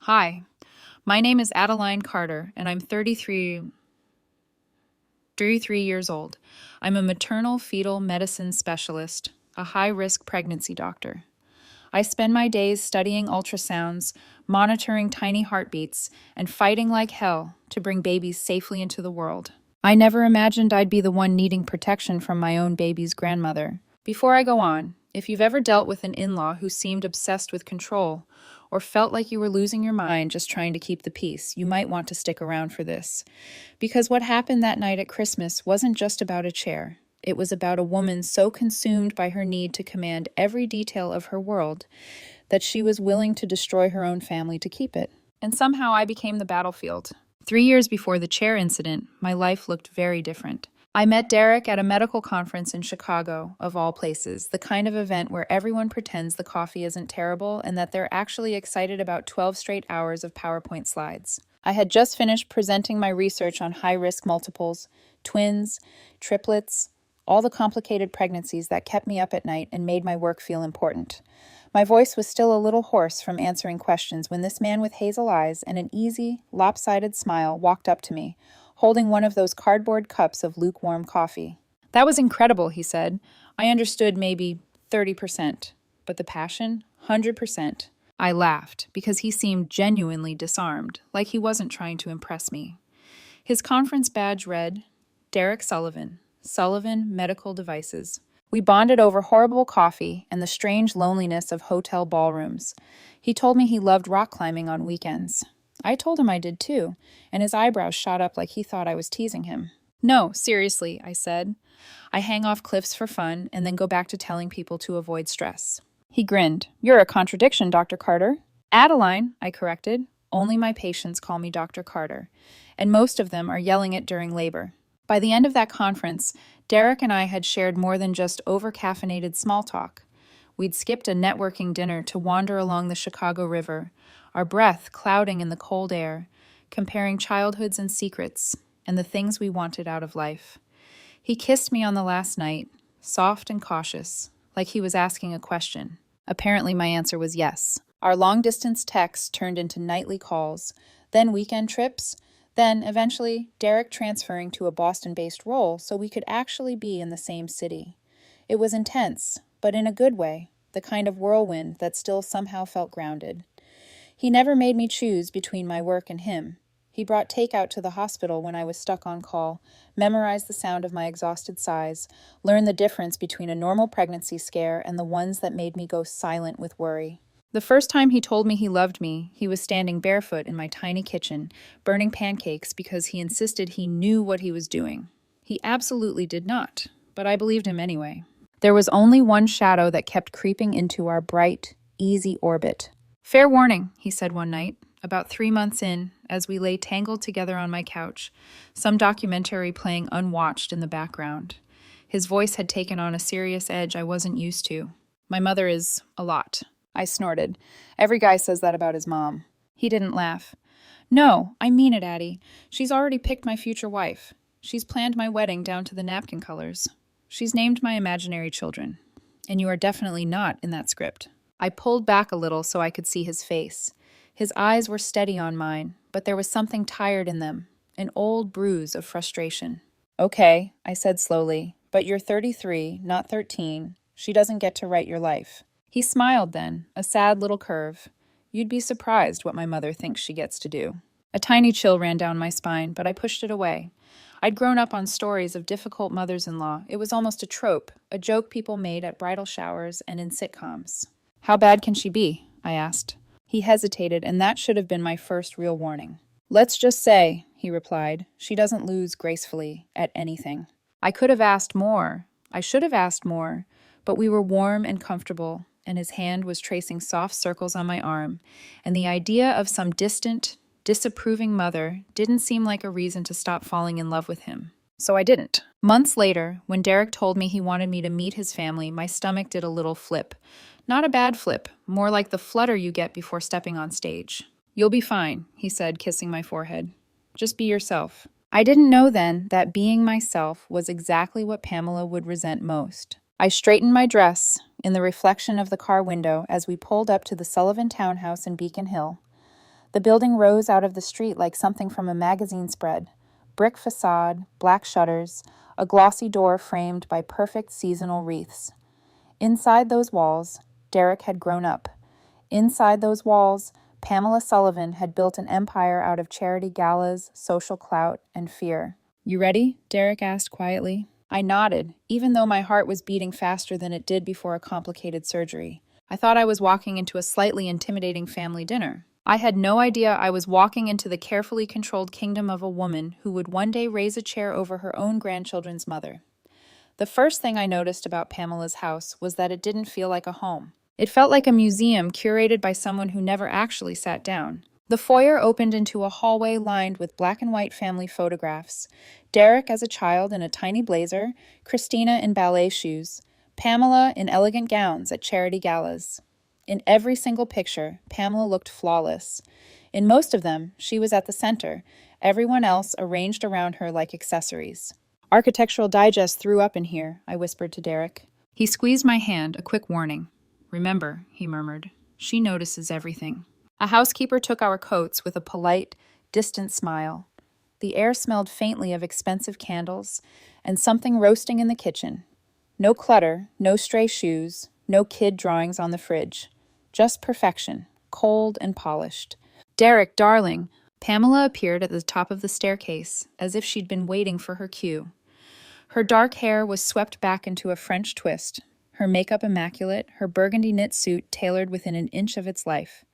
Hi, my name is Adeline Carter, and I'm 33 years old. I'm a maternal fetal medicine specialist, a high risk pregnancy doctor. I spend my days studying ultrasounds, monitoring tiny heartbeats, and fighting like hell to bring babies safely into the world. I never imagined I'd be the one needing protection from my own baby's grandmother. Before I go on, if you've ever dealt with an in law who seemed obsessed with control, or felt like you were losing your mind just trying to keep the peace, you might want to stick around for this. Because what happened that night at Christmas wasn't just about a chair. It was about a woman so consumed by her need to command every detail of her world that she was willing to destroy her own family to keep it. And somehow I became the battlefield. 3 years before the chair incident, my life looked very different. I met Derek at a medical conference in Chicago, of all places, the kind of event where everyone pretends the coffee isn't terrible and that they're actually excited about 12 straight hours of PowerPoint slides. I had just finished presenting my research on high-risk multiples, twins, triplets, all the complicated pregnancies that kept me up at night and made my work feel important. My voice was still a little hoarse from answering questions when this man with hazel eyes and an easy, lopsided smile walked up to me, holding one of those cardboard cups of lukewarm coffee. "That was incredible," he said. "I understood maybe 30%, but the passion, 100%. I laughed because he seemed genuinely disarmed, like he wasn't trying to impress me. His conference badge read, Derek Sullivan, Sullivan Medical Devices. We bonded over horrible coffee and the strange loneliness of hotel ballrooms. He told me he loved rock climbing on weekends. I told him I did too, and his eyebrows shot up like he thought I was teasing him. "No, seriously," I said. "I hang off cliffs for fun and then go back to telling people to avoid stress." He grinned. "You're a contradiction, Dr. Carter." "Adeline," I corrected. "Only my patients call me Dr. Carter, and most of them are yelling it during labor." By the end of that conference, Derek and I had shared more than just over-caffeinated small talk. We'd skipped a networking dinner to wander along the Chicago River, our breath clouding in the cold air, comparing childhoods and secrets, and the things we wanted out of life. He kissed me on the last night, soft and cautious, like he was asking a question. Apparently my answer was yes. Our long-distance texts turned into nightly calls, then weekend trips, then, eventually, Derek transferring to a Boston-based role so we could actually be in the same city. It was intense, but in a good way, the kind of whirlwind that still somehow felt grounded. He never made me choose between my work and him. He brought takeout to the hospital when I was stuck on call, memorized the sound of my exhausted sighs, learned the difference between a normal pregnancy scare and the ones that made me go silent with worry. The first time he told me he loved me, he was standing barefoot in my tiny kitchen, burning pancakes because he insisted he knew what he was doing. He absolutely did not, but I believed him anyway. There was only one shadow that kept creeping into our bright, easy orbit. "Fair warning," he said one night, about 3 months in, as we lay tangled together on my couch, some documentary playing unwatched in the background. His voice had taken on a serious edge I wasn't used to. "My mother is a lot." I snorted. "Every guy says that about his mom." He didn't laugh. "No, I mean it, Addie. She's already picked my future wife. She's planned my wedding down to the napkin colors. She's named my imaginary children. And you are definitely not in that script." I pulled back a little so I could see his face. His eyes were steady on mine, but there was something tired in them, an old bruise of frustration. "Okay," I said slowly, "but you're 33, not 13. She doesn't get to write your life." He smiled then, a sad little curve. "You'd be surprised what my mother thinks she gets to do." A tiny chill ran down my spine, but I pushed it away. I'd grown up on stories of difficult mothers-in-law. It was almost a trope, a joke people made at bridal showers and in sitcoms. "How bad can she be?" I asked. He hesitated, and that should have been my first real warning. "Let's just say," he replied, "she doesn't lose gracefully at anything." I could have asked more. I should have asked more, but we were warm and comfortable, and his hand was tracing soft circles on my arm, and the idea of some distant, disapproving mother didn't seem like a reason to stop falling in love with him. So I didn't. Months later, when Derek told me he wanted me to meet his family, my stomach did a little flip. Not a bad flip, more like the flutter you get before stepping on stage. "You'll be fine," he said, kissing my forehead. "Just be yourself." I didn't know then that being myself was exactly what Pamela would resent most. I straightened my dress in the reflection of the car window as we pulled up to the Sullivan townhouse in Beacon Hill. The building rose out of the street like something from a magazine spread. Brick facade, black shutters, a glossy door framed by perfect seasonal wreaths. Inside those walls, Derek had grown up. Inside those walls, Pamela Sullivan had built an empire out of charity galas, social clout, and fear. "You ready?" Derek asked quietly. I nodded, even though my heart was beating faster than it did before a complicated surgery. I thought I was walking into a slightly intimidating family dinner. I had no idea I was walking into the carefully controlled kingdom of a woman who would one day raise a chair over her own grandchildren's mother. The first thing I noticed about Pamela's house was that it didn't feel like a home. It felt like a museum curated by someone who never actually sat down. The foyer opened into a hallway lined with black and white family photographs. Derek as a child in a tiny blazer, Christina in ballet shoes, Pamela in elegant gowns at charity galas. In every single picture, Pamela looked flawless. In most of them, she was at the center, everyone else arranged around her like accessories. "Architectural Digest threw up in here," I whispered to Derek. He squeezed my hand, a quick warning. "Remember," he murmured, "she notices everything." A housekeeper took our coats with a polite, distant smile. The air smelled faintly of expensive candles and something roasting in the kitchen. No clutter, no stray shoes, no kid drawings on the fridge. Just perfection, cold and polished. "Derek, darling!" Pamela appeared at the top of the staircase, as if she'd been waiting for her cue. Her dark hair was swept back into a French twist, her makeup immaculate, her burgundy knit suit tailored within an inch of its life.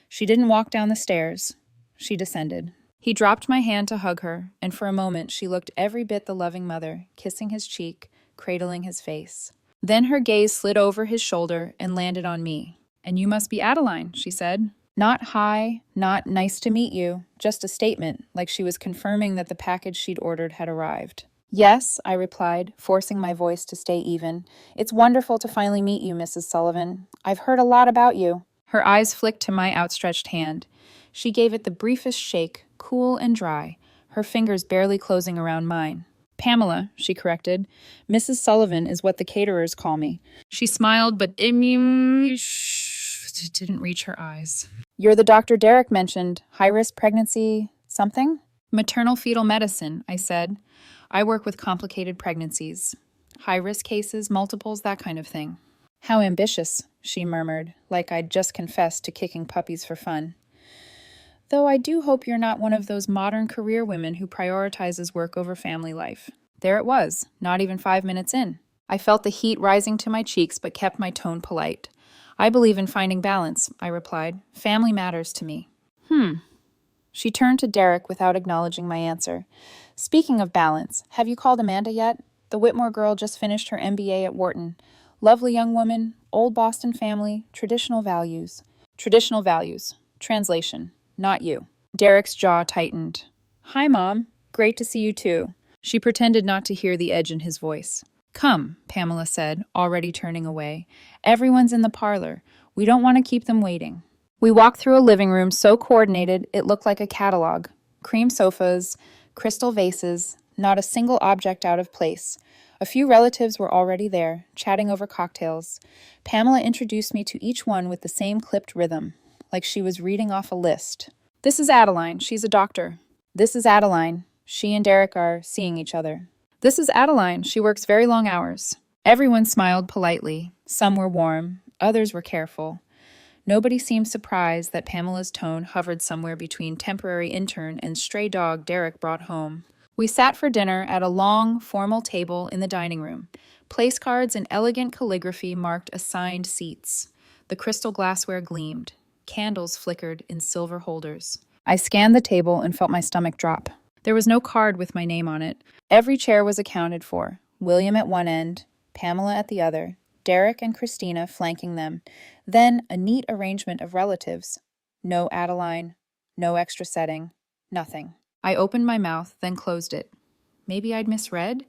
She didn't walk down the stairs. She descended. He dropped my hand to hug her, and for a moment she looked every bit the loving mother, kissing his cheek, cradling his face. Then her gaze slid over his shoulder and landed on me. "And you must be Adeline," she said. Not hi, not nice to meet you, just a statement, like she was confirming that the package she'd ordered had arrived. "Yes," I replied, forcing my voice to stay even. "It's wonderful to finally meet you, Mrs. Sullivan. I've heard a lot about you." Her eyes flicked to my outstretched hand. She gave it the briefest shake, cool and dry, her fingers barely closing around mine. "Pamela," she corrected. "Mrs. Sullivan is what the caterers call me." She smiled, but it didn't reach her eyes. "You're the Dr. Derek mentioned. High-risk pregnancy something?" "Maternal fetal medicine," I said. "I work with complicated pregnancies. High-risk cases, multiples, that kind of thing." "How ambitious," she murmured, like I'd just confessed to kicking puppies for fun. "Though I do hope you're not one of those modern career women who prioritizes work over family life." There it was, not even 5 minutes in. I felt the heat rising to my cheeks but kept my tone polite. "I believe in finding balance," I replied. "Family matters to me." She turned to Derek without acknowledging my answer. "Speaking of balance, have you called Amanda yet? The Whitmore girl just finished her MBA at Wharton. Lovely young woman, old Boston family, traditional values." Traditional values. Translation. Not you. Derek's jaw tightened. "Hi, Mom. Great to see you too." She pretended not to hear the edge in his voice. "Come," Pamela said, already turning away. "Everyone's in the parlor. We don't want to keep them waiting." We walked through a living room so coordinated it looked like a catalog. Cream sofas, crystal vases, not a single object out of place. A few relatives were already there, chatting over cocktails. Pamela introduced me to each one with the same clipped rhythm, like she was reading off a list. "This is Adeline. She's a doctor." "This is Adeline. She and Derek are seeing each other." "This is Adeline. She works very long hours." Everyone smiled politely. Some were warm. Others were careful. Nobody seemed surprised that Pamela's tone hovered somewhere between temporary intern and stray dog Derek brought home. We sat for dinner at a long, formal table in the dining room. Place cards in elegant calligraphy marked assigned seats. The crystal glassware gleamed. Candles flickered in silver holders. I scanned the table and felt my stomach drop. There was no card with my name on it. Every chair was accounted for. William at one end, Pamela at the other, Derek and Christina flanking them. Then a neat arrangement of relatives. No Adeline, no extra setting, nothing. I opened my mouth, then closed it. Maybe I'd misread?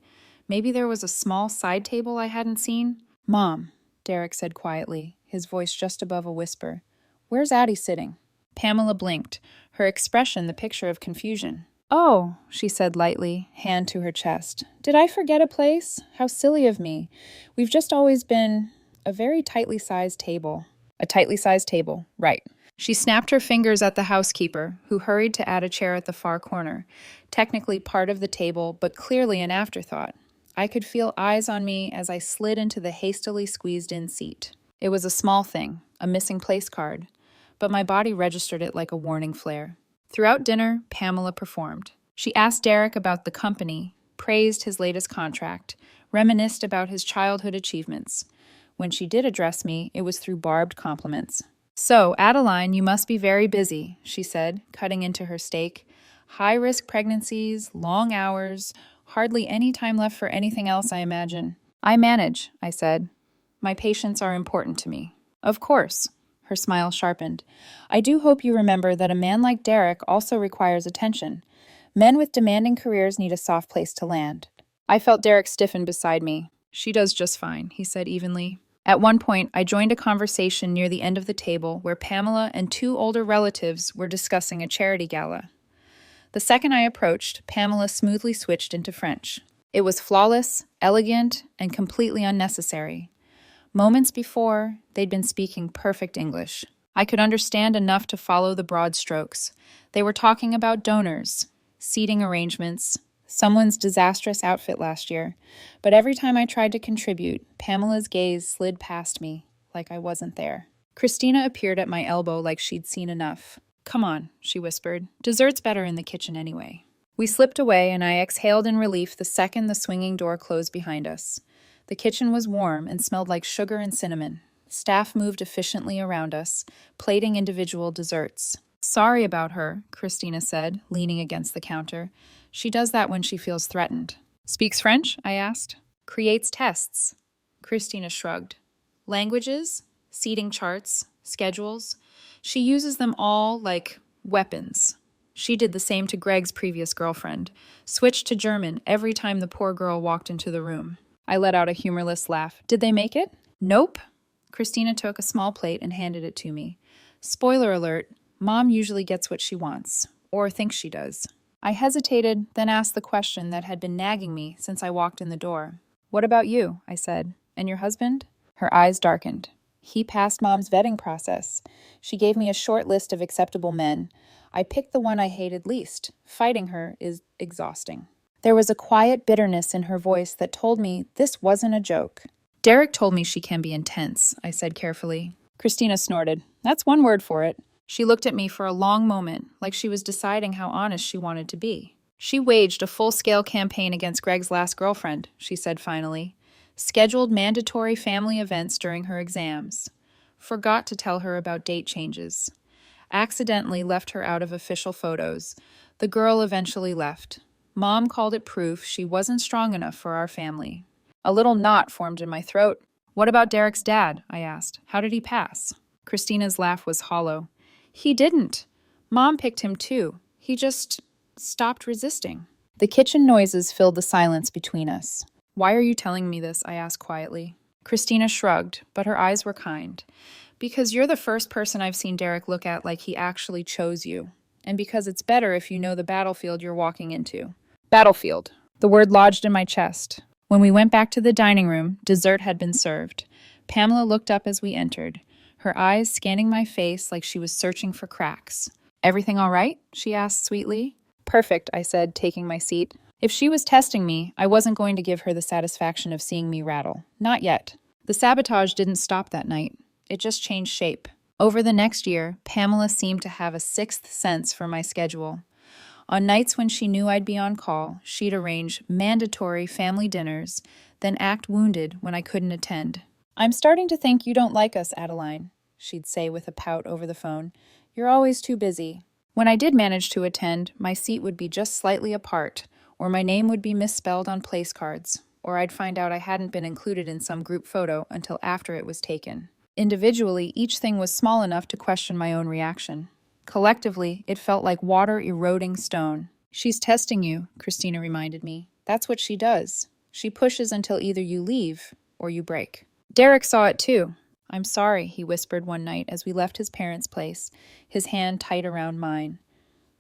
Maybe there was a small side table I hadn't seen? "Mom," Derek said quietly, his voice just above a whisper. "Where's Addie sitting?" Pamela blinked, her expression the picture of confusion. "Oh," she said lightly, hand to her chest. "Did I forget a place? How silly of me. We've just always been a very tightly sized table." A tightly sized table, right. She snapped her fingers at the housekeeper, who hurried to add a chair at the far corner, technically part of the table, but clearly an afterthought. I could feel eyes on me as I slid into the hastily squeezed-in seat. It was a small thing, a missing place card, but my body registered it like a warning flare. Throughout dinner, Pamela performed. She asked Derek about the company, praised his latest contract, reminisced about his childhood achievements. When she did address me, it was through barbed compliments. "So, Adeline, you must be very busy," she said, cutting into her steak. "High-risk pregnancies, long hours, hardly any time left for anything else, I imagine." "I manage," I said. "My patients are important to me." "Of course." Her smile sharpened. "I do hope you remember that a man like Derek also requires attention. Men with demanding careers need a soft place to land." I felt Derek stiffen beside me. "She does just fine," he said evenly. At one point, I joined a conversation near the end of the table where Pamela and two older relatives were discussing a charity gala. The second I approached, Pamela smoothly switched into French. It was flawless, elegant, and completely unnecessary. Moments before, they'd been speaking perfect English. I could understand enough to follow the broad strokes. They were talking about donors, seating arrangements, someone's disastrous outfit last year, but every time I tried to contribute, Pamela's gaze slid past me, like I wasn't there. Christina appeared at my elbow like she'd seen enough. "Come on," she whispered. "Dessert's better in the kitchen anyway." We slipped away, and I exhaled in relief the second the swinging door closed behind us. The kitchen was warm and smelled like sugar and cinnamon. Staff moved efficiently around us, plating individual desserts. "Sorry about her," Christina said, leaning against the counter. "She does that when she feels threatened." "Speaks French?" I asked. "Creates tests." Christina shrugged. "Languages, seating charts, schedules. She uses them all like weapons. She did the same to Greg's previous girlfriend, switched to German every time the poor girl walked into the room." I let out a humorless laugh. "Did they make it?" "Nope." Christina took a small plate and handed it to me. "Spoiler alert, Mom usually gets what she wants, or thinks she does." I hesitated, then asked the question that had been nagging me since I walked in the door. "What about you?" I said. "And your husband?" Her eyes darkened. "He passed Mom's vetting process. She gave me a short list of acceptable men. I picked the one I hated least. Fighting her is exhausting." There was a quiet bitterness in her voice that told me this wasn't a joke. "Derek told me she can be intense," I said carefully. Christina snorted. "That's one word for it." She looked at me for a long moment, like she was deciding how honest she wanted to be. "She waged a full-scale campaign against Greg's last girlfriend," she said finally. "Scheduled mandatory family events during her exams. Forgot to tell her about date changes. Accidentally left her out of official photos. The girl eventually left. Mom called it proof she wasn't strong enough for our family." A little knot formed in my throat. "What about Derek's dad?" I asked. "How did he pass?" Christina's laugh was hollow. "He didn't. Mom picked him too. He just stopped resisting." The kitchen noises filled the silence between us. "Why are you telling me this?" I asked quietly. Christina shrugged, but her eyes were kind. "Because you're the first person I've seen Derek look at like he actually chose you. And because it's better if you know the battlefield you're walking into." Battlefield. The word lodged in my chest. When we went back to the dining room, dessert had been served. Pamela looked up as we entered, her eyes scanning my face like she was searching for cracks. "Everything all right?" she asked sweetly. "Perfect," I said, taking my seat. If she was testing me, I wasn't going to give her the satisfaction of seeing me rattle. Not yet. The sabotage didn't stop that night. It just changed shape. Over the next year, Pamela seemed to have a sixth sense for my schedule. On nights when she knew I'd be on call, she'd arrange mandatory family dinners, then act wounded when I couldn't attend. "I'm starting to think you don't like us, Adeline," she'd say with a pout over the phone. "You're always too busy." When I did manage to attend, my seat would be just slightly apart, or my name would be misspelled on place cards, or I'd find out I hadn't been included in some group photo until after it was taken. Individually, each thing was small enough to question my own reaction. Collectively, it felt like water eroding stone. "She's testing you," Christina reminded me. "That's what she does. She pushes until either you leave or you break." Derek saw it too. "I'm sorry," he whispered one night as we left his parents' place, his hand tight around mine.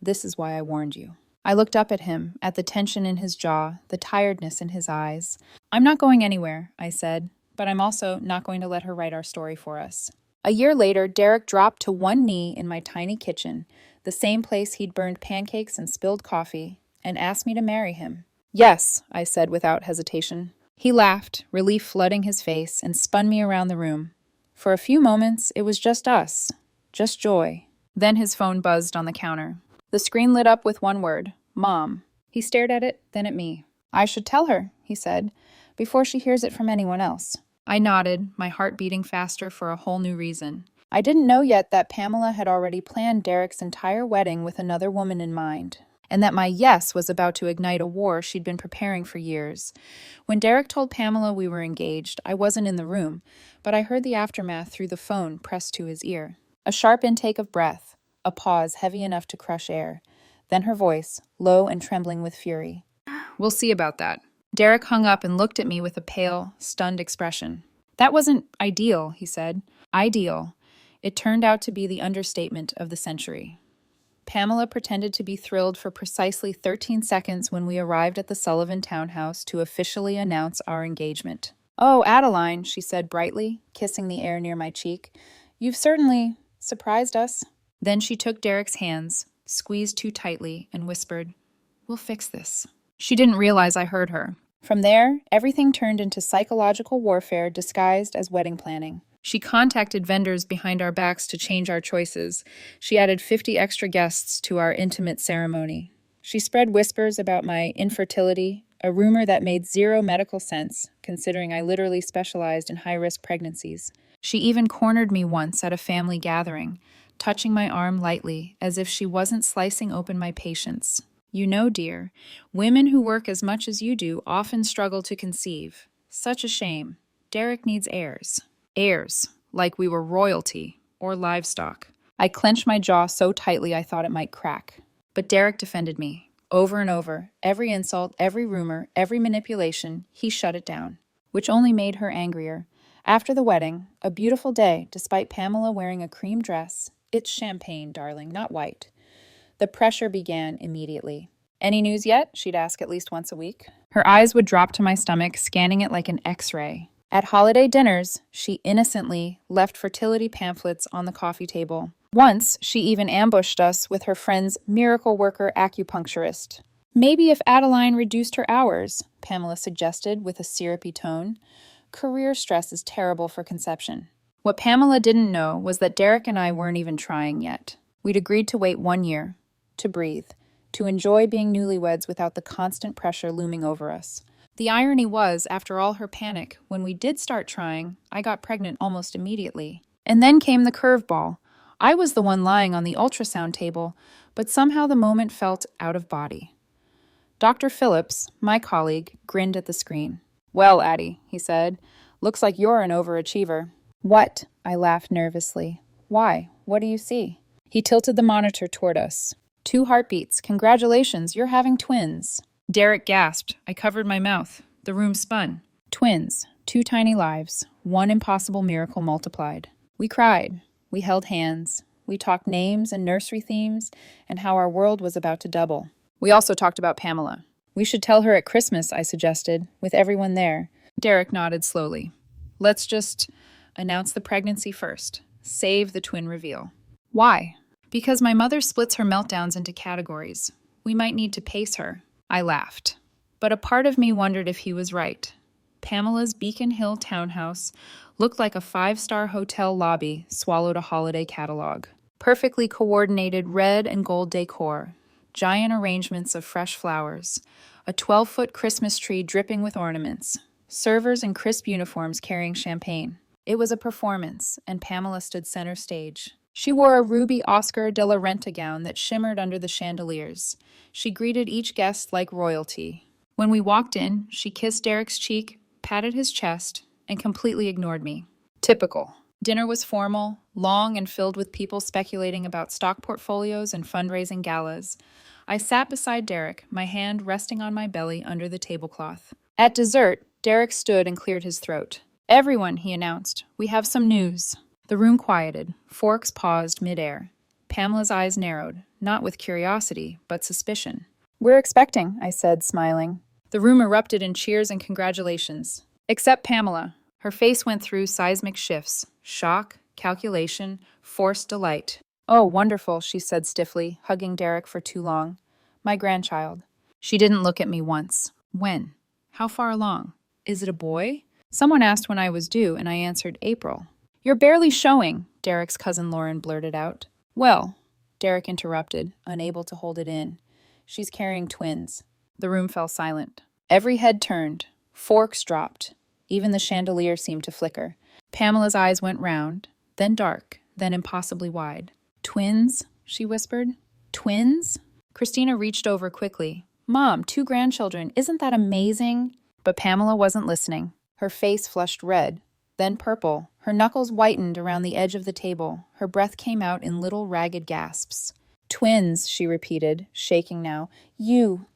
"This is why I warned you." I looked up at him, at the tension in his jaw, the tiredness in his eyes. "I'm not going anywhere," I said, "but I'm also not going to let her write our story for us." A year later, Derek dropped to one knee in my tiny kitchen, the same place he'd burned pancakes and spilled coffee, and asked me to marry him. Yes, I said without hesitation. He laughed, relief flooding his face, and spun me around the room. For a few moments, it was just us, just joy. Then his phone buzzed on the counter. The screen lit up with one word, Mom. He stared at it, then at me. I should tell her, he said, before she hears it from anyone else. I nodded, my heart beating faster for a whole new reason. I didn't know yet that Pamela had already planned Derek's entire wedding with another woman in mind, and that my yes was about to ignite a war she'd been preparing for years. When Derek told Pamela we were engaged, I wasn't in the room, but I heard the aftermath through the phone pressed to his ear. A sharp intake of breath, a pause heavy enough to crush air, then her voice, low and trembling with fury. We'll see about that. Derek hung up and looked at me with a pale, stunned expression. That wasn't ideal, he said. Ideal. It turned out to be the understatement of the century. Pamela pretended to be thrilled for precisely 13 seconds when we arrived at the Sullivan townhouse to officially announce our engagement. Oh, Adeline, she said brightly, kissing the air near my cheek. You've certainly surprised us. Then she took Derek's hands, squeezed too tightly, and whispered, We'll fix this. She didn't realize I heard her. From there, everything turned into psychological warfare disguised as wedding planning. She contacted vendors behind our backs to change our choices. She added 50 extra guests to our intimate ceremony. She spread whispers about my infertility, a rumor that made zero medical sense, considering I literally specialized in high-risk pregnancies. She even cornered me once at a family gathering, touching my arm lightly, as if she wasn't slicing open my patience. You know, dear, women who work as much as you do often struggle to conceive. Such a shame. Derek needs heirs. Heirs, like we were royalty or livestock. I clenched my jaw so tightly I thought it might crack. But Derek defended me. Over and over, every insult, every rumor, every manipulation, he shut it down, which only made her angrier. After the wedding, a beautiful day, despite Pamela wearing a cream dress, it's champagne, darling, not white. The pressure began immediately. Any news yet? She'd ask at least once a week. Her eyes would drop to my stomach, scanning it like an X-ray. At holiday dinners, she innocently left fertility pamphlets on the coffee table. Once, she even ambushed us with her friend's miracle worker acupuncturist. Maybe if Adeline reduced her hours, Pamela suggested with a syrupy tone. Career stress is terrible for conception. What Pamela didn't know was that Derek and I weren't even trying yet. We'd agreed to wait 1 year, to breathe, to enjoy being newlyweds without the constant pressure looming over us. The irony was, after all her panic, when we did start trying, I got pregnant almost immediately. And then came the curveball. I was the one lying on the ultrasound table, but somehow the moment felt out of body. Dr. Phillips, my colleague, grinned at the screen. Well, Addie, he said, looks like you're an overachiever. What? I laughed nervously. Why? What do you see? He tilted the monitor toward us. 2 heartbeats. Congratulations, you're having twins. Derek gasped. I covered my mouth. The room spun. Twins. 2 tiny lives. 1 impossible miracle multiplied. We cried. We held hands. We talked names and nursery themes and how our world was about to double. We also talked about Pamela. We should tell her at Christmas, I suggested, with everyone there. Derek nodded slowly. Let's just announce the pregnancy first. Save the twin reveal. Why? Because my mother splits her meltdowns into categories. We might need to pace her. I laughed. But a part of me wondered if he was right. Pamela's Beacon Hill townhouse looked like a 5-star hotel lobby swallowed a holiday catalog. Perfectly coordinated red and gold decor, giant arrangements of fresh flowers, a 12-foot Christmas tree dripping with ornaments, servers in crisp uniforms carrying champagne. It was a performance, and Pamela stood center stage. She wore a ruby Oscar de la Renta gown that shimmered under the chandeliers. She greeted each guest like royalty. When we walked in, she kissed Derek's cheek, patted his chest, and completely ignored me. Typical. Dinner was formal, long and filled with people speculating about stock portfolios and fundraising galas. I sat beside Derek, my hand resting on my belly under the tablecloth. At dessert, Derek stood and cleared his throat. Everyone, he announced, we have some news. The room quieted. Forks paused midair. Pamela's eyes narrowed, not with curiosity, but suspicion. We're expecting, I said, smiling. The room erupted in cheers and congratulations. Except Pamela. Her face went through seismic shifts. Shock, calculation, forced delight. Oh, wonderful, she said stiffly, hugging Derek for too long. My grandchild. She didn't look at me once. When? How far along? Is it a boy? Someone asked when I was due, and I answered April. You're barely showing, Derek's cousin Lauren blurted out. Well, Derek interrupted, unable to hold it in. She's carrying twins. The room fell silent. Every head turned. Forks dropped. Even the chandelier seemed to flicker. Pamela's eyes went round, then dark, then impossibly wide. Twins? She whispered. Twins? Christina reached over quickly. Mom, 2 grandchildren. Isn't that amazing? But Pamela wasn't listening. Her face flushed red, then purple. Her knuckles whitened around the edge of the table. Her breath came out in little ragged gasps. Twins, she repeated, shaking now. You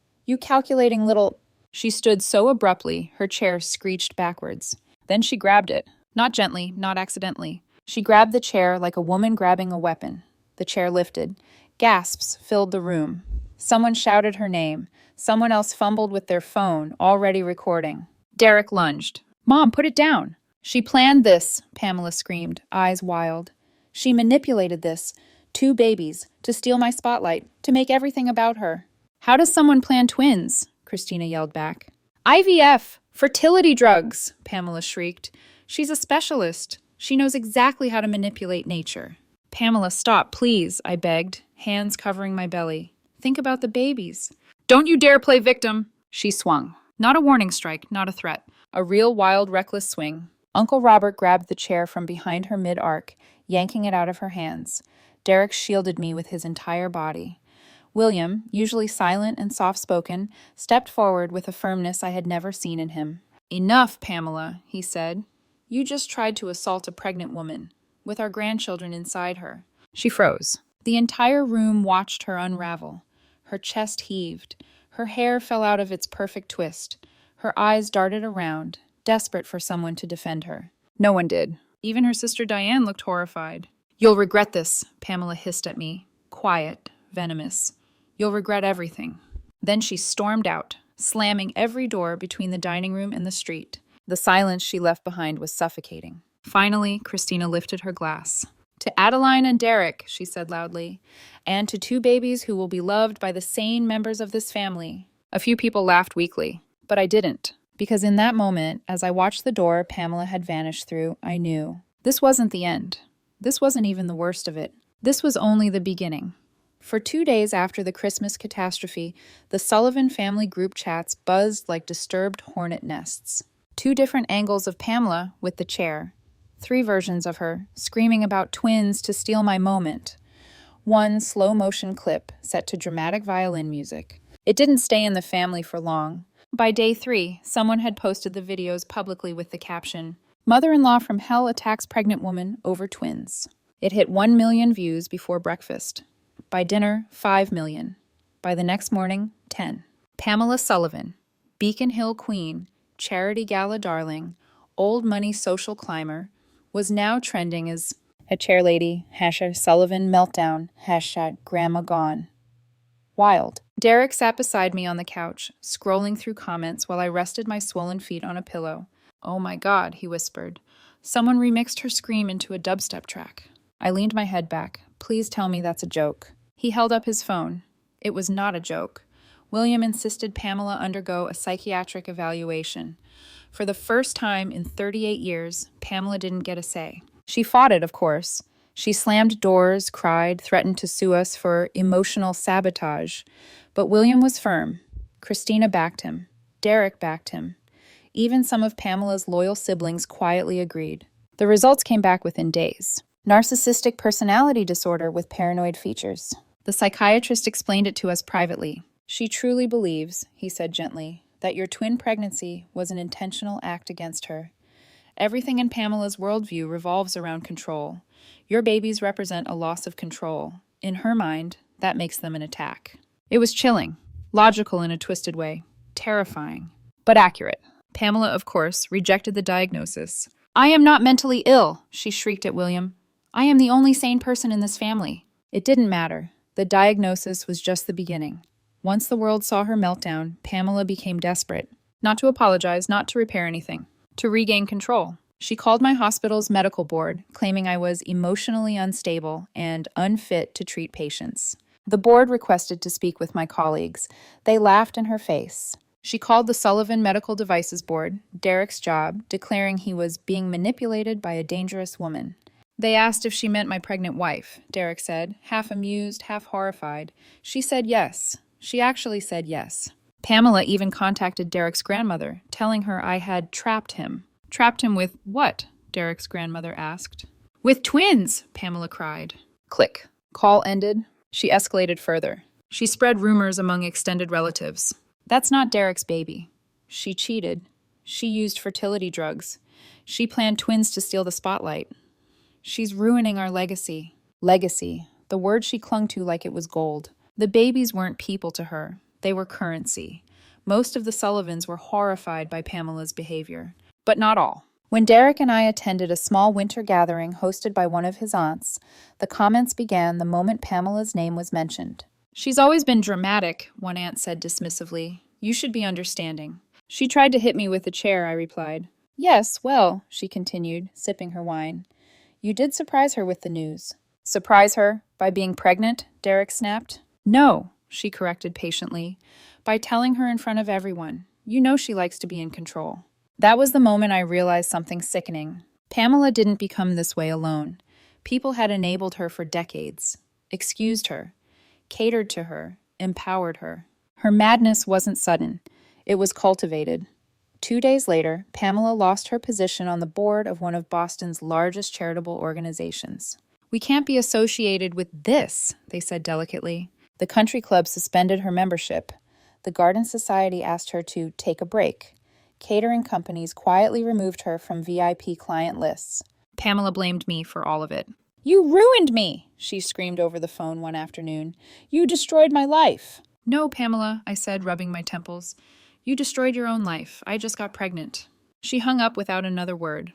calculating little... She stood so abruptly, her chair screeched backwards. Then she grabbed it. Not gently, not accidentally. She grabbed the chair like a woman grabbing a weapon. The chair lifted. Gasps filled the room. Someone shouted her name. Someone else fumbled with their phone, already recording. Derek lunged. Mom, put it down. She planned this, Pamela screamed, eyes wild. She manipulated this. 2 babies, to steal my spotlight, to make everything about her. How does someone plan twins? Christina yelled back. IVF! Fertility drugs! Pamela shrieked. She's a specialist. She knows exactly how to manipulate nature. Pamela, stop, please, I begged, hands covering my belly. Think about the babies. Don't you dare play victim! She swung. Not a warning strike, not a threat. A real wild, reckless swing. Uncle Robert grabbed the chair from behind her mid-arc, yanking it out of her hands. Derek shielded me with his entire body. William, usually silent and soft-spoken, stepped forward with a firmness I had never seen in him. Enough, Pamela, he said. You just tried to assault a pregnant woman, with our grandchildren inside her. She froze. The entire room watched her unravel. Her chest heaved. Her hair fell out of its perfect twist. Her eyes darted around, desperate for someone to defend her. No one did. Even her sister Diane looked horrified. You'll regret this, Pamela hissed at me. Quiet, venomous. You'll regret everything. Then she stormed out, slamming every door between the dining room and the street. The silence she left behind was suffocating. Finally, Christina lifted her glass. To Adeline and Derek, she said loudly, and to 2 babies who will be loved by the sane members of this family. A few people laughed weakly, but I didn't, because in that moment, as I watched the door Pamela had vanished through, I knew. This wasn't the end. This wasn't even the worst of it. This was only the beginning. For 2 days after the Christmas catastrophe, the Sullivan family group chats buzzed like disturbed hornet nests. 2 different angles of Pamela with the chair. 3 versions of her, screaming about twins to steal my moment. 1 slow-motion clip set to dramatic violin music. It didn't stay in the family for long. By day 3, someone had posted the videos publicly with the caption, Mother-in-law from hell attacks pregnant woman over twins. It hit 1 million views before breakfast. By dinner, 5 million. By the next morning, 10. Pamela Sullivan, Beacon Hill queen, charity gala darling, old money social climber, was now trending as a chairlady, #Sullivan meltdown, #grandma gone. Wild. Derek sat beside me on the couch, scrolling through comments while I rested my swollen feet on a pillow. Oh my God, he whispered. Someone remixed her scream into a dubstep track. I leaned my head back. Please tell me that's a joke. He held up his phone. It was not a joke. William insisted Pamela undergo a psychiatric evaluation. For the first time in 38 years, Pamela didn't get a say. She fought it, of course. She slammed doors, cried, threatened to sue us for emotional sabotage. But William was firm. Christina backed him. Derek backed him. Even some of Pamela's loyal siblings quietly agreed. The results came back within days. Narcissistic personality disorder with paranoid features. The psychiatrist explained it to us privately. She truly believes, he said gently, that your twin pregnancy was an intentional act against her. Everything in Pamela's worldview revolves around control. Your babies represent a loss of control. In her mind, that makes them an attack. It was chilling, logical in a twisted way, terrifying, but accurate. Pamela, of course, rejected the diagnosis. I am not mentally ill, she shrieked at William. I am the only sane person in this family. It didn't matter. The diagnosis was just the beginning. Once the world saw her meltdown, Pamela became desperate. Not to apologize, not to repair anything. To regain control. She called my hospital's medical board, claiming I was emotionally unstable and unfit to treat patients. The board requested to speak with my colleagues. They laughed in her face. She called the Sullivan Medical Devices Board, Derek's job, declaring he was being manipulated by a dangerous woman. They asked if she meant my pregnant wife, Derek said, half amused, half horrified. She said yes. She actually said yes. Pamela even contacted Derek's grandmother, telling her I had trapped him. Trapped him with what? Derek's grandmother asked. With twins, Pamela cried. Click. Call ended. She escalated further. She spread rumors among extended relatives. That's not Derek's baby. She cheated. She used fertility drugs. She planned twins to steal the spotlight. She's ruining our legacy. Legacy, the word she clung to like it was gold. The babies weren't people to her. They were currency. Most of the Sullivans were horrified by Pamela's behavior. But not all. When Derek and I attended a small winter gathering hosted by one of his aunts, the comments began the moment Pamela's name was mentioned. She's always been dramatic, one aunt said dismissively. You should be understanding. She tried to hit me with a chair, I replied. Yes, well, she continued, sipping her wine. You did surprise her with the news. Surprise her? By being pregnant? Derek snapped. No, she corrected patiently. By telling her in front of everyone. You know she likes to be in control. That was the moment I realized something sickening. Pamela didn't become this way alone. People had enabled her for decades, excused her, catered to her, empowered her. Her madness wasn't sudden. It was cultivated. 2 days later, Pamela lost her position on the board of one of Boston's largest charitable organizations. We can't be associated with this, they said delicately. The country club suspended her membership. The Garden Society asked her to take a break. Catering companies quietly removed her from VIP client lists. Pamela blamed me for all of it. You ruined me, she screamed over the phone one afternoon. You destroyed my life. No, Pamela, I said, rubbing my temples. You destroyed your own life. I just got pregnant. She hung up without another word.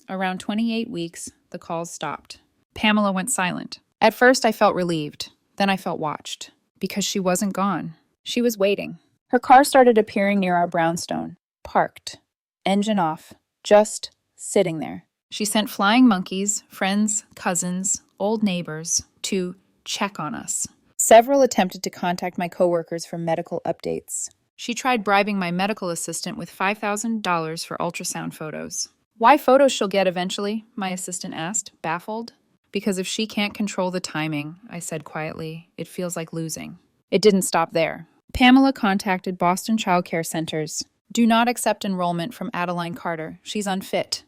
Around 28 weeks, the calls stopped. Pamela went silent. At first, I felt relieved. Then I felt watched. Because she wasn't gone. She was waiting. Her car started appearing near our brownstone. Parked. Engine off. Just sitting there. She sent flying monkeys, friends, cousins, old neighbors, to check on us. Several attempted to contact my coworkers for medical updates. She tried bribing my medical assistant with $5,000 for ultrasound photos. Why photos she'll get eventually? My assistant asked, baffled. Because if she can't control the timing, I said quietly, it feels like losing. It didn't stop there. Pamela contacted Boston Child Care Centers. Do not accept enrollment from Adeline Carter. She's unfit.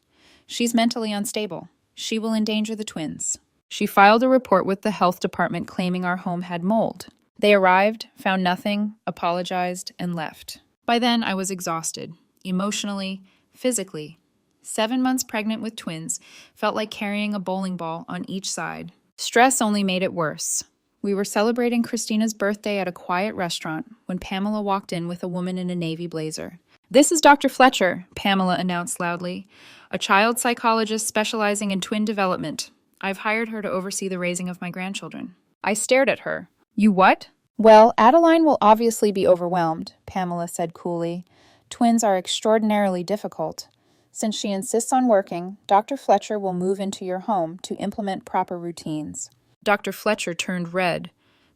She's mentally unstable. She will endanger the twins. She filed a report with the health department claiming our home had mold. They arrived, found nothing, apologized, and left. By then, I was exhausted, emotionally, physically. 7 months pregnant with twins felt like carrying a bowling ball on each side. Stress only made it worse. We were celebrating Christina's birthday at a quiet restaurant when Pamela walked in with a woman in a navy blazer. This is Dr. Fletcher, Pamela announced loudly, a child psychologist specializing in twin development. I've hired her to oversee the raising of my grandchildren. I stared at her. You what? Well, Adeline will obviously be overwhelmed, Pamela said coolly. Twins are extraordinarily difficult. Since she insists on working, Dr. Fletcher will move into your home to implement proper routines. Dr. Fletcher turned red.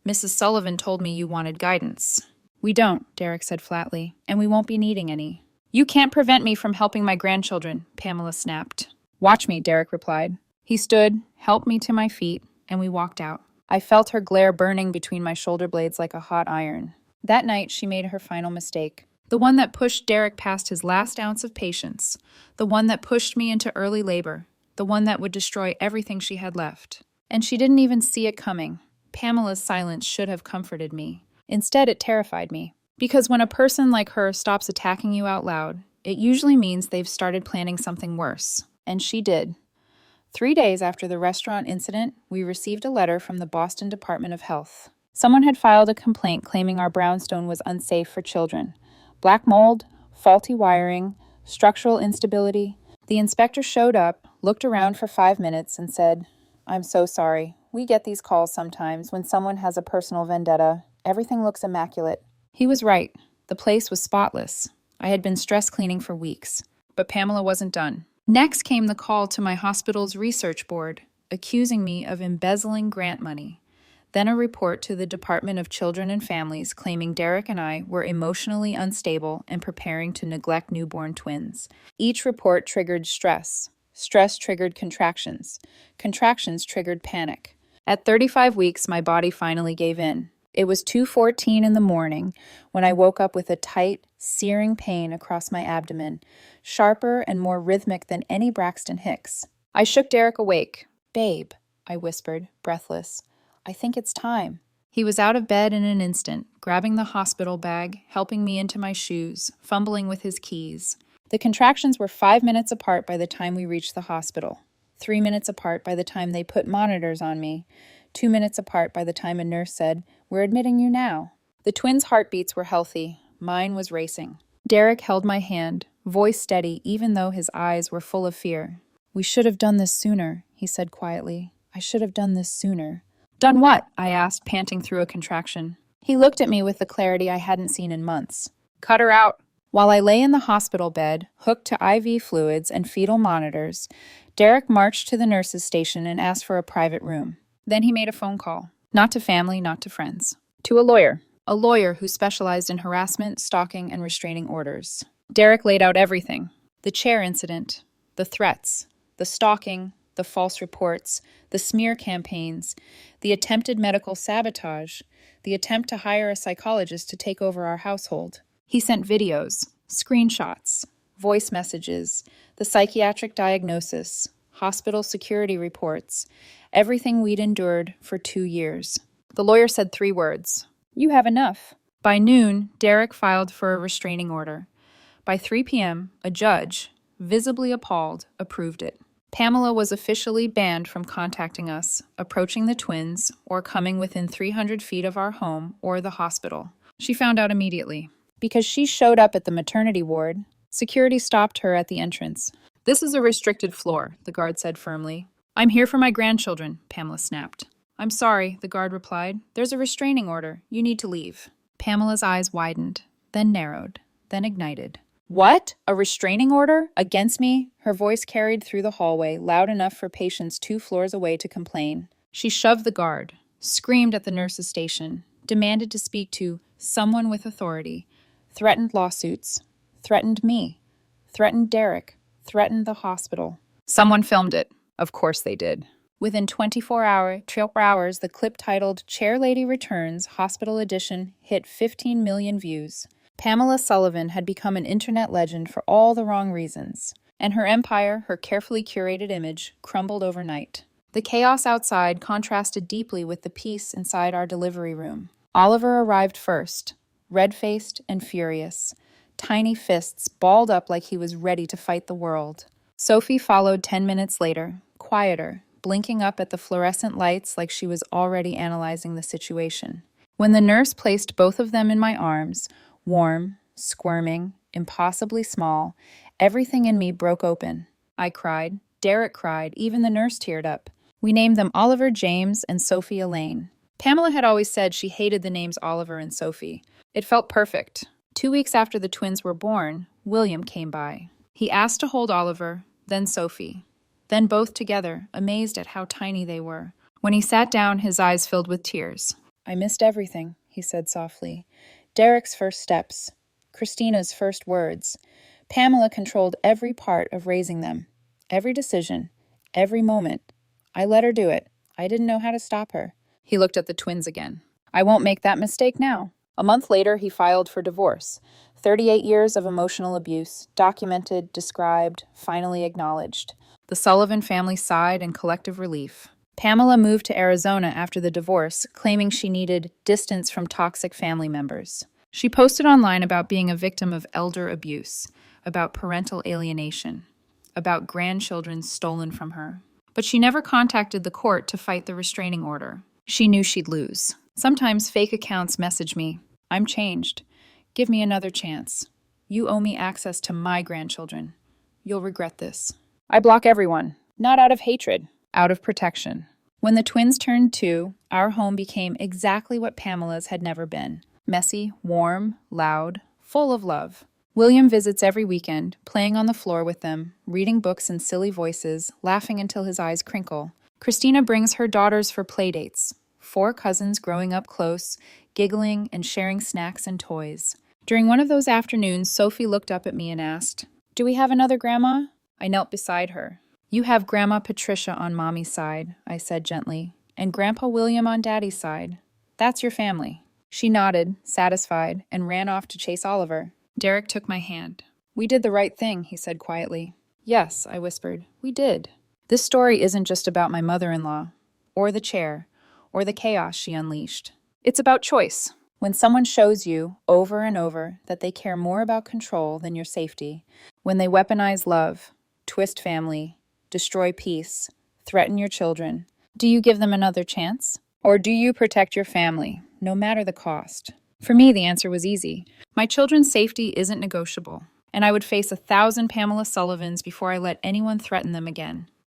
Mrs. Sullivan told me you wanted guidance. We don't, Derek said flatly, and we won't be needing any. You can't prevent me from helping my grandchildren, Pamela snapped. Watch me, Derek replied. He stood, helped me to my feet, and we walked out. I felt her glare burning between my shoulder blades like a hot iron. That night, she made her final mistake. The one that pushed Derek past his last ounce of patience. The one that pushed me into early labor. The one that would destroy everything she had left. And she didn't even see it coming. Pamela's silence should have comforted me. Instead, it terrified me. Because when a person like her stops attacking you out loud, it usually means they've started planning something worse. And she did. 3 days after the restaurant incident, we received a letter from the Boston Department of Health. Someone had filed a complaint claiming our brownstone was unsafe for children. Black mold, faulty wiring, structural instability. The inspector showed up, looked around for 5 minutes, and said, I'm so sorry. We get these calls sometimes when someone has a personal vendetta. Everything looks immaculate. He was right. The place was spotless. I had been stress cleaning for weeks. But Pamela wasn't done. Next came the call to my hospital's research board, accusing me of embezzling grant money. Then a report to the Department of Children and Families claiming Derek and I were emotionally unstable and preparing to neglect newborn twins. Each report triggered stress. Stress triggered contractions. Contractions triggered panic. At 35 weeks, my body finally gave in. It was 2:14 in the morning when I woke up with a tight, searing pain across my abdomen, sharper and more rhythmic than any Braxton Hicks. I shook Derek awake. "Babe," I whispered, breathless. "I think it's time." He was out of bed in an instant, grabbing the hospital bag, helping me into my shoes, fumbling with his keys. The contractions were 5 minutes apart by the time we reached the hospital, 3 minutes apart by the time they put monitors on me, 2 minutes apart by the time a nurse said, "We're admitting you now." The twins' heartbeats were healthy. Mine was racing. Derek held my hand, voice steady even though his eyes were full of fear. "We should have done this sooner," he said quietly. "I should have done this sooner." "Done what?" I asked, panting through a contraction. He looked at me with the clarity I hadn't seen in months. "Cut her out." While I lay in the hospital bed, hooked to IV fluids and fetal monitors, Derek marched to the nurse's station and asked for a private room. Then he made a phone call. Not to family, not to friends. To a lawyer who specialized in harassment, stalking, and restraining orders. Derek laid out everything. The chair incident, the threats, the stalking, the false reports, the smear campaigns, the attempted medical sabotage, the attempt to hire a psychologist to take over our household. He sent videos, screenshots, voice messages, the psychiatric diagnosis, hospital security reports, everything we'd endured for 2 years. The lawyer said 3 words: "You have enough." By noon, Derek filed for a restraining order. By 3 p.m., a judge, visibly appalled, approved it. Pamela was officially banned from contacting us, approaching the twins, or coming within 300 feet of our home or the hospital. She found out immediately. Because she showed up at the maternity ward, security stopped her at the entrance. "This is a restricted floor," the guard said firmly. "I'm here for my grandchildren," Pamela snapped. "I'm sorry," the guard replied. "There's a restraining order. You need to leave." Pamela's eyes widened, then narrowed, then ignited. "What? A restraining order? Against me?" Her voice carried through the hallway, loud enough for patients 2 floors away to complain. She shoved the guard, screamed at the nurse's station, demanded to speak to someone with authority, threatened lawsuits, threatened me, threatened Derek, threatened the hospital. Someone filmed it. Of course they did. Within 24 hours, the clip titled "Chair Lady Returns, Hospital Edition" hit 15 million views. Pamela Sullivan had become an internet legend for all the wrong reasons, and her empire, her carefully curated image, crumbled overnight. The chaos outside contrasted deeply with the peace inside our delivery room. Oliver arrived first, red-faced and furious, tiny fists balled up like he was ready to fight the world. Sophie followed 10 minutes later, quieter, blinking up at the fluorescent lights like she was already analyzing the situation. When the nurse placed both of them in my arms, warm, squirming, impossibly small, everything in me broke open. I cried, Derek cried, even the nurse teared up. We named them Oliver James and Sophie Elaine. Pamela had always said she hated the names Oliver and Sophie. It felt perfect. 2 weeks after the twins were born, William came by. He asked to hold Oliver, then Sophie. Then both together, amazed at how tiny they were. When he sat down, his eyes filled with tears. "I missed everything," he said softly. "Derek's first steps, Christina's first words. Pamela controlled every part of raising them, every decision, every moment. I let her do it. I didn't know how to stop her." He looked at the twins again. "I won't make that mistake now." A month later, he filed for divorce. 38 years of emotional abuse, documented, described, finally acknowledged. The Sullivan family sighed in collective relief. Pamela moved to Arizona after the divorce, claiming she needed distance from toxic family members. She posted online about being a victim of elder abuse, about parental alienation, about grandchildren stolen from her. But she never contacted the court to fight the restraining order. She knew she'd lose. Sometimes fake accounts message me, "I'm changed. Give me another chance. You owe me access to my grandchildren. You'll regret this." I block everyone, not out of hatred, out of protection. When the twins turned 2, our home became exactly what Pamela's had never been. Messy, warm, loud, full of love. William visits every weekend, playing on the floor with them, reading books in silly voices, laughing until his eyes crinkle. Christina brings her daughters for playdates. 4 cousins growing up close, giggling and sharing snacks and toys. During one of those afternoons, Sophie looked up at me and asked, "Do we have another grandma?" I knelt beside her. "You have Grandma Patricia on Mommy's side," I said gently, "and Grandpa William on Daddy's side. That's your family." She nodded, satisfied, and ran off to chase Oliver. Derek took my hand. "We did the right thing," he said quietly. "Yes," I whispered, "we did." This story isn't just about my mother-in-law, or the chair, or the chaos she unleashed. It's about choice. When someone shows you, over and over, that they care more about control than your safety, when they weaponize love, twist family, destroy peace, threaten your children, do you give them another chance? Or do you protect your family, no matter the cost? For me, the answer was easy. My children's safety isn't negotiable, and I would face 1,000 Pamela Sullivans before I let anyone threaten them again.